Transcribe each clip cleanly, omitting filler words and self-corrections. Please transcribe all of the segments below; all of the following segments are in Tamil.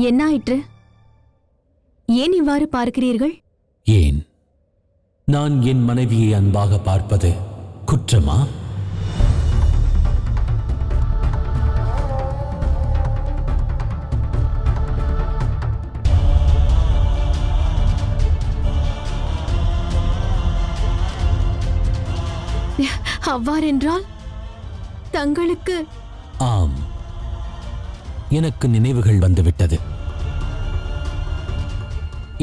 என்ன ஆயிற்று? ஏன் இவ்வாறு பார்க்கிறீர்கள்? ஏன் நான் என் மனைவியை அன்பாக பார்ப்பது குற்றமா? அவ்வாறென்றால் தங்களுக்கு? ஆம், எனக்கு நினைவுகள் வந்துவிட்டது.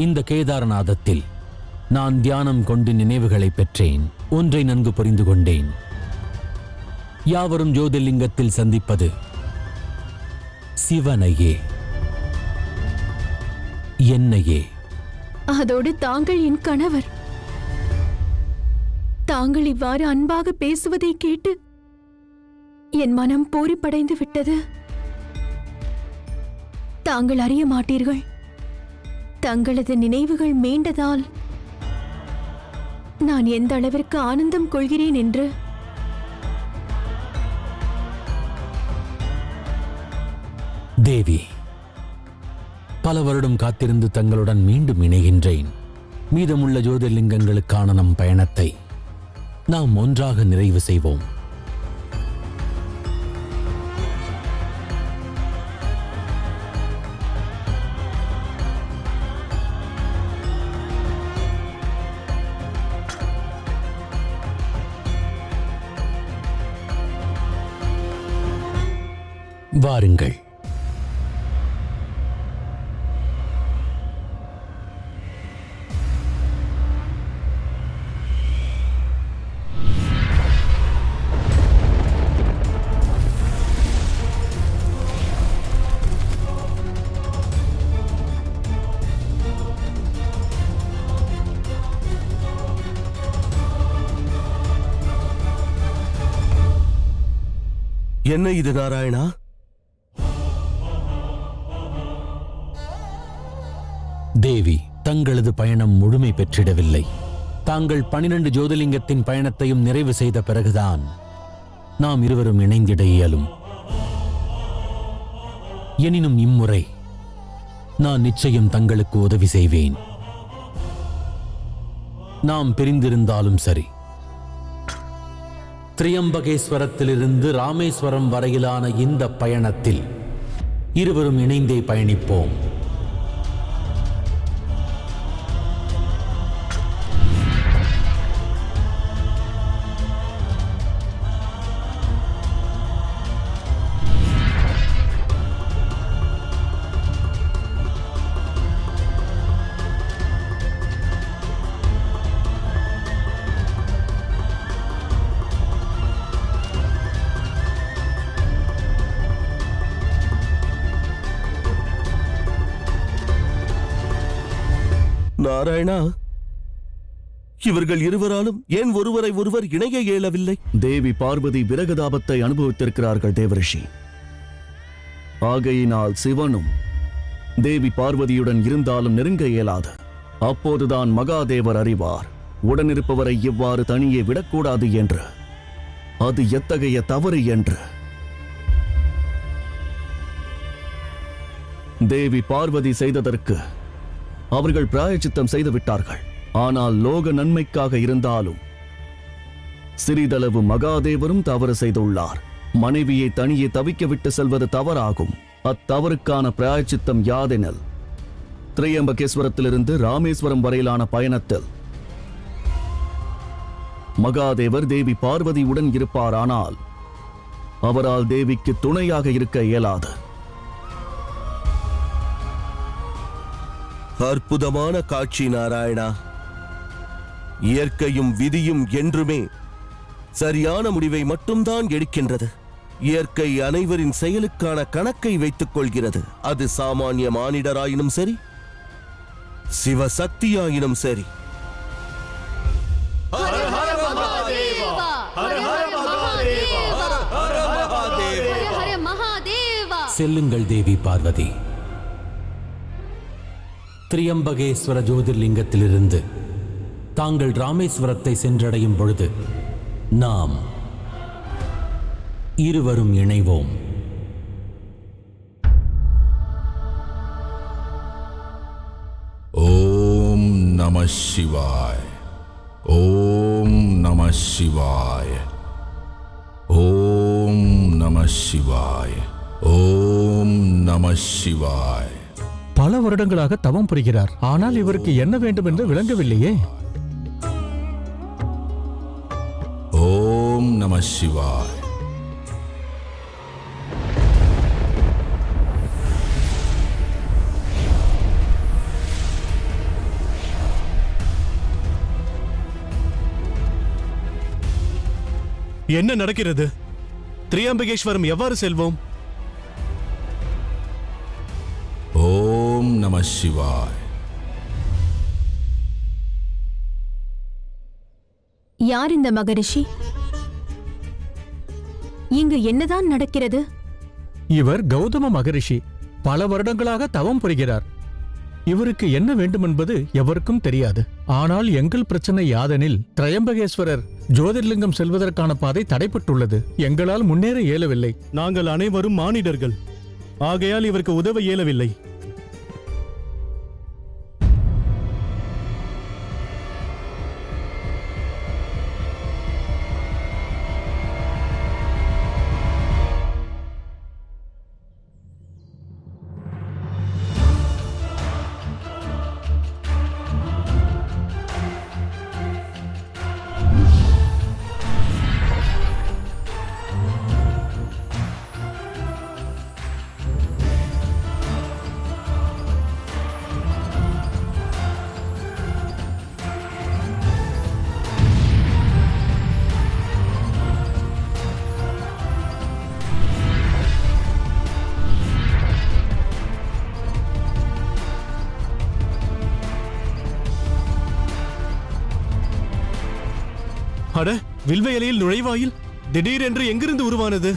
இந்த கேதாரநாதத்தில் நான் தியானம் கொண்டு நினைவுகளை பெற்றேன். ஒன்றை நன்கு புரிந்து கொண்டேன். யாவரும் ஜோதிர்லிங்கத்தில் சந்திப்பது சிவனையே, என்னையே. அதோடு தாங்கள் என் கணவர். தாங்கள் இவ்வாறு அன்பாக பேசுவதை கேட்டு என் மனம் பூரிப்படைந்து விட்டது. தாங்கள் அறிய மாட்டீர்கள், தங்களது நினைவுகள் மீண்டதால் நான் எந்த அளவிற்கு ஆனந்தம் கொள்கிறேன் என்று. தேவி, பல வருடம் காத்திருந்து தங்களுடன் மீண்டும் இணைகின்றேன். மீதமுள்ள ஜோதிர்லிங்கங்களுக்கான நம் பயணத்தை நாம் ஒன்றாக நிறைவு செய்வோம். வாருங்கள். என்ன இது நாராயணா? தேவி, தங்களது பயணம் முழுமை பெற்றிடவில்லை. தாங்கள் 12 ஜோதிர்லிங்கத்தின் பயணத்தையும் நிறைவு செய்த பிறகுதான் நாம் இருவரும் இணைந்திட இயலும். எனினும் இம்முறை நான் நிச்சயம் தங்களுக்கு உதவி செய்வேன். நாம் பிரிந்திருந்தாலும் சரி, திரியம்பகேஸ்வரத்திலிருந்து ராமேஸ்வரம் வரையிலான இந்த பயணத்தில் இருவரும் இணைந்தே பயணிப்போம். நாராயணா, இவர்கள் இருவராலும் ஏன் ஒருவரை ஒருவர் இணைய இயலவில்லை? தேவி பார்வதி விரகதாபத்தை அனுபவித்திருக்கிறார்கள் தேவரிஷி. ஆகையினால் சிவனும் தேவி பார்வதியுடன் இருந்தாலும் நெருங்க இயலாது. அப்போதுதான் மகாதேவர் அறிவார், உடனிருப்பவரை இவ்வாறு தனியே விடக்கூடாது என்று. அது எத்தகைய தவறு என்று. தேவி பார்வதி செய்ததற்கு அவர்கள் பிராயச்சித்தம் செய்து விட்டார்கள். ஆனால் லோக நன்மைக்காக இருந்தாலும் சிறிதளவு மகாதேவரும் தவறு செய்துள்ளார். மனைவியை தனியே தவிக்க விட்டு செல்வது தவறாகும். அத்தவறுக்கான பிராயச்சித்தம் யாதெனில், திரியம்பகேஸ்வரத்திலிருந்து ராமேஸ்வரம் வரையிலான பயணத்தில் மகாதேவர் தேவி பார்வதியுடன் இருப்பாரானால் அவரால் தேவிக்கு துணையாக இருக்க இயலாது. அற்புதமான காட்சி நாராயணா. இயற்கையும் விதியும் என்றுமே சரியான முடிவை மட்டும்தான் எடுக்கின்றது. இயற்கை அனைவரின் செயலுக்கான கணக்கை வைத்துக் கொள்கிறது. அது சாமானிய மானிடராயினும் சரி, சிவசக்தியாயினும் சரி. செல்லுங்கள் தேவி பார்வதி. திரியம்பகேஸ்வர ஜோதிர்லிங்கத்திலிருந்து தாங்கள் ராமேஸ்வரத்தை சென்றடையும் பொழுது நாம் இருவரும் இணைவோம். சிவாய. ஓம் நம சிவாய. ஓம் நம சிவாய. ஓம் நம சிவாய. பல வருடங்களாக தவம் புரிகிறார். ஆனால் இவருக்கு என்ன வேண்டும் என்று விளங்கவில்லையே. ஓம் நம சிவாய. என்ன நடக்கிறது? திரியம்பகேஸ்வரம் எவ்வாறு செல்வோம்? ஓம் நம சிவாய. யார் இந்த மகரிஷி? இங்கு என்னதான் நடக்கிறது? இவர் கௌதம மகரிஷி. பல வருடங்களாக தவம் புரிகிறார். இவருக்கு என்ன வேண்டுமென்பது எவருக்கும் தெரியாது. ஆனால் எங்கள் பிரச்சனை யாதெனில் திரியம்பகேஸ்வரர் ஜோதிர்லிங்கம் செல்வதற்கான பாதை தடைப்பட்டுள்ளது. எங்களால் முன்னேற இயலவில்லை. நாங்கள் அனைவரும் மானிடர்கள். ஆகையால் இவருக்கு உதவ இயலவில்லை. அட, வில்வ இலையில் நுழைவாயில் திடீரென்று எங்கிருந்து உருவானது?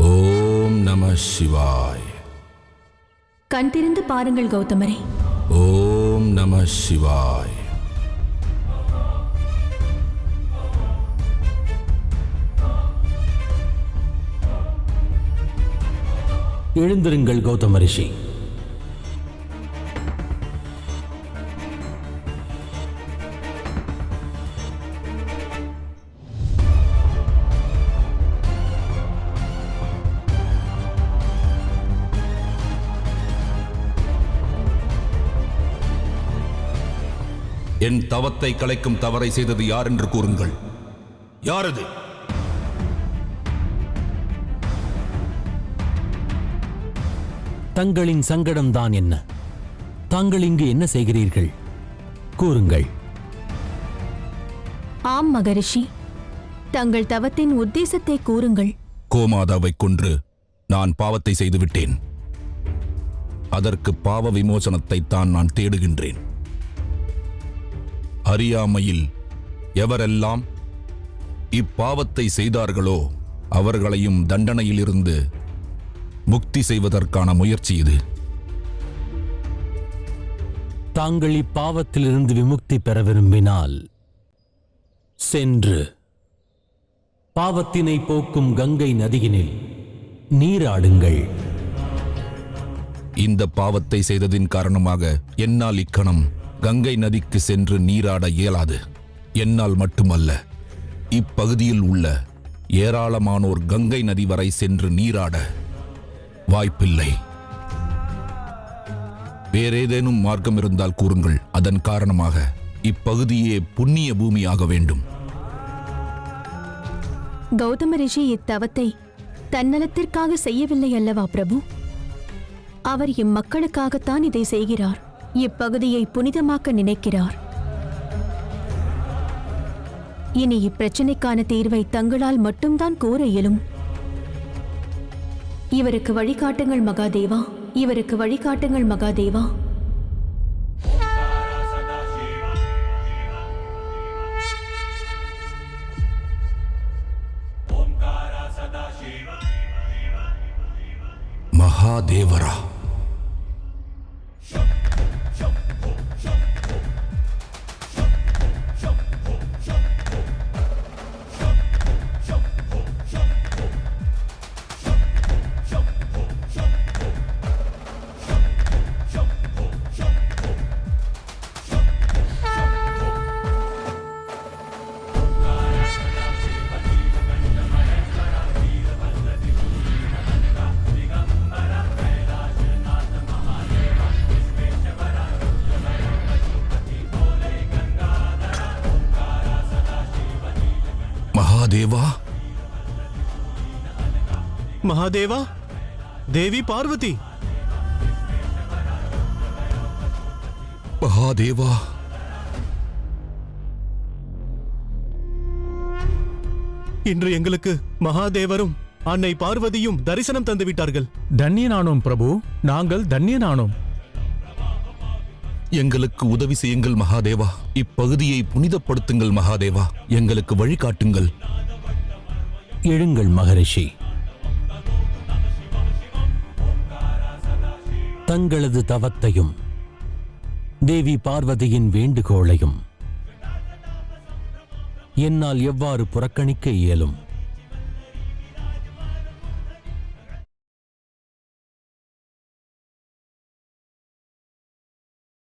ஓம் நம சிவாய. கண் திறந்து பாருங்கள் கௌதமரே. ஓம் நம சிவாய. எழுந்திருங்கள் கௌதம ரிஷி. என் தவத்தை கலைக்கும் தவறை செய்தது யார் என்று கூறுங்கள். யாரது? தங்களின் சங்கடம்தான் என்ன? தாங்கள் இங்கு என்ன செய்கிறீர்கள்? கூறுங்கள். ஆம் மகரிஷி, தங்கள் தவத்தின் உத்தேசத்தை கூறுங்கள். கோமாதாவை கொன்று நான் பாவத்தை செய்துவிட்டேன். அதற்கு பாவ விமோசனத்தை தான் நான் தேடுகின்றேன். அறியாமையில் எவரெல்லாம் இப்பாவத்தை செய்தார்களோ அவர்களையும் தண்டனையிலிருந்து முக்தி செய்வதற்கான முயற்சி இது. தாங்கள் இப்பாவத்திலிருந்து விமுக்தி பெற விரும்பினால் சென்று பாவத்தினை போக்கும் கங்கை நதியினில் நீராடுங்கள். இந்த பாவத்தை செய்ததின் காரணமாக என்னால் இக்கணம் கங்கை நதிக்கு சென்று நீராட இயலாது. என்னால் மட்டுமல்ல, இப்பகுதியில் உள்ள ஏராளமானோர் கங்கை நதி வரை சென்று நீராட வாய்ப்பில்லை. வேறேதேனும் மார்க்கம் இருந்தால் கூறுங்கள். அதன் காரணமாக இப்பகுதியே புண்ணிய பூமியாக வேண்டும். கௌதம ரிஷி இத்தவத்தை தன்னலத்திற்காக செய்யவில்லை அல்லவா பிரபு? அவர் இம்மக்களுக்காகத்தான் இதை செய்கிறார். இப்பகுதியை புனிதமாக்க நினைக்கிறார். இனி இப்பிரச்சனைக்கான தீர்வை தங்களால் மட்டும்தான் கூற இயலும். இவருக்கு வழிகாட்டுங்கள் மகாதேவா, இவருக்கு வழிகாட்டுங்கள் மகாதேவா. மகாதேவரா, மகாதேவா, மகாதேவா, தேவி பார்வதி, மகாதேவா, இன்று எங்களுக்கு மகாதேவரும் அன்னை பார்வதியும் தரிசனம் தந்து விட்டார்கள். தன்யனானோம் பிரபு, நாங்கள் தன்யனானோம். எங்களுக்கு உதவி செய்யுங்கள் மகாதேவா. இப்பகுதியை புனிதப்படுத்துங்கள் மகாதேவா. எங்களுக்கு வழிகாட்டுங்கள். எழுங்கள் மகரிஷி. தங்களது தவத்தையும் தேவி பார்வதியின் வேண்டுகோளையும் என்னால் எவ்வாறு புறக்கணிக்க இயலும்?